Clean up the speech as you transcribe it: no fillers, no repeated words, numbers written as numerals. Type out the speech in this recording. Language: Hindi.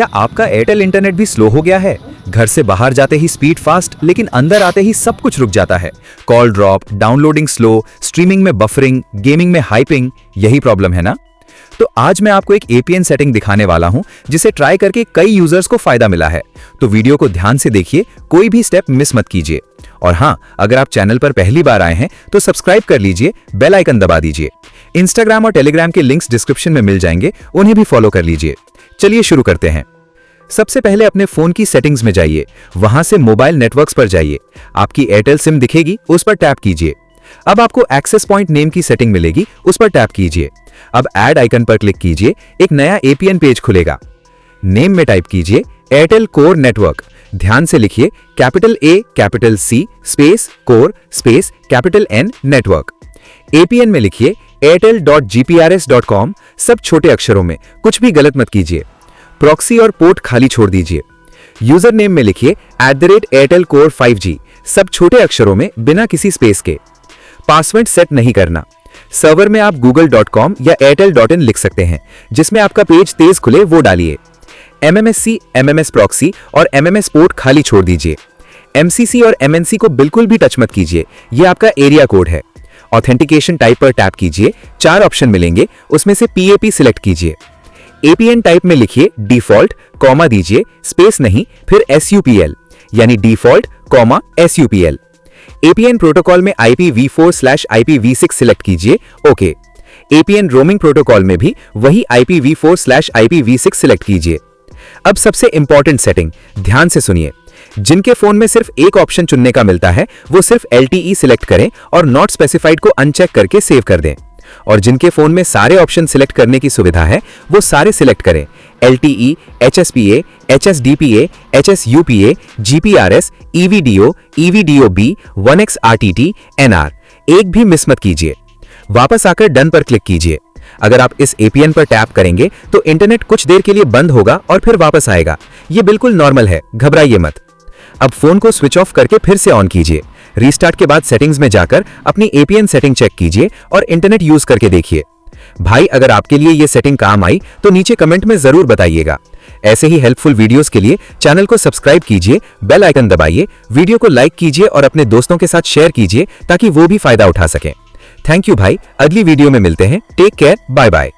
क्या आपका एयरटेल इंटरनेट भी स्लो हो गया है? घर से बाहर जाते ही स्पीड फास्ट, लेकिन अंदर आते ही सब कुछ रुक जाता है। Call drop, downloading slow, streaming में बफरिंग, गेमिंग में हाइपिंग, यही प्रॉब्लम है ना? तो आज मैं आपको एक एपीएन सेटिंग दिखाने वाला हूं, जिसे ट्राई करके कई यूजर्स को फायदा मिला है। तो वीडियो को ध्यान से देखिए, कोई भी स्टेप मिस मत कीजिए। और हाँ, अगर आप चैनल पर पहली बार आए हैं तो सब्सक्राइब कर लीजिए, बेल आइकन दबा दीजिए। इंस्टाग्राम और टेलीग्राम के लिंक्स डिस्क्रिप्शन में मिल जाएंगे, उन्हें भी फॉलो कर लीजिए। चलिए शुरू करते हैं। सबसे पहले अपने फोन की सेटिंग्स में जाइए, वहां से मोबाइल नेटवर्क्स पर जाइए। आपकी एयरटेल सिम दिखेगी, उस पर टैप कीजिए। अब आपको एक्सेस पॉइंट नेम की सेटिंग मिलेगी, उस पर टैप कीजिए। अब ऐड आइकन पर क्लिक कीजिए, एक नया एपीएन पेज खुलेगा। नेम में टाइप कीजिए एयरटेल कोर नेटवर्क। ध्यान से लिखिए capital A capital C space core space capital N network. APN में लिखिए airtel.gprs.com, सब छोटे अक्षरों में, कुछ भी गलत मत कीजिए। प्रॉक्सी और पोर्ट खाली छोड़ दीजिए। यूजर नेम में लिखिए @airtelcore 5G, सब छोटे अक्षरों में, बिना किसी स्पेस के। पासवर्ड सेट नहीं करना। सर्वर में आप google.com या airtel.in लिख सकते हैं, जिसमें आपका पेज तेज खुले वो डालिए। MMSC, MMS प्रॉक्सी और MMS पोर्ट खाली छोड़ दीजिए। MCC और MNC को बिल्कुल भी टच मत कीजिए, ये आपका एरिया कोड है। ऑथेंटिकेशन टाइप पर टैप कीजिए, 4 ऑप्शन मिलेंगे, उसमें से PAP सिलेक्ट कीजिए। एपीएन टाइप में लिखिए डिफॉल्ट, कॉमा दीजिए, स्पेस नहीं, फिर SUPL, यानी default, comma SUPL। APN protocol में IPv4/IPv6 सिलेक्ट कीजिए, ओके। एपीएन रोमिंग प्रोटोकॉल में भी वही IPv4/IPv6 सिलेक्ट कीजिए। अब सबसे इंपॉर्टेंट सेटिंग, ध्यान से सुनिए। जिनके फोन में सिर्फ एक ऑप्शन चुनने का मिलता है, वो सिर्फ LTE सिलेक्ट करें और नॉट स्पेसिफाइड को अनचेक करके सेव कर दें। और जिनके फोन में सारे ऑप्शन सिलेक्ट करने की सुविधा है, वो सारे सिलेक्ट करें। LTE, HSPA, HSDPA, HSUPA, GPRS, EVDO, EVDO-B, 1x RTT, NR, एक भी मिस मत कीजिए। वापस आकर डन पर क्लिक कीजिए। अगर आप इस एपीएन पर टैप करेंगे तो इंटरनेट कुछ देर के लिए बंद होगा और फिर वापस आएगा। ये बिल्कुल नॉर्मल है, घबराइए मत। अब फोन को स्विच ऑफ करके फिर से ऑन कीजिए। रीस्टार्ट के बाद सेटिंग्स में जाकर अपनी एपीएन सेटिंग चेक कीजिए और इंटरनेट यूज करके देखिए। भाई, अगर आपके लिए ये सेटिंग काम आई तो नीचे कमेंट में जरूर बताइएगा। ऐसे ही हेल्पफुल वीडियोस के लिए चैनल को सब्सक्राइब कीजिए, बेल आइकन दबाइए, वीडियो को लाइक कीजिए और अपने दोस्तों के साथ शेयर कीजिए ताकि वो भी फायदा उठा सकें। थैंक यू भाई, अगली वीडियो में मिलते हैं। Take care, bye bye.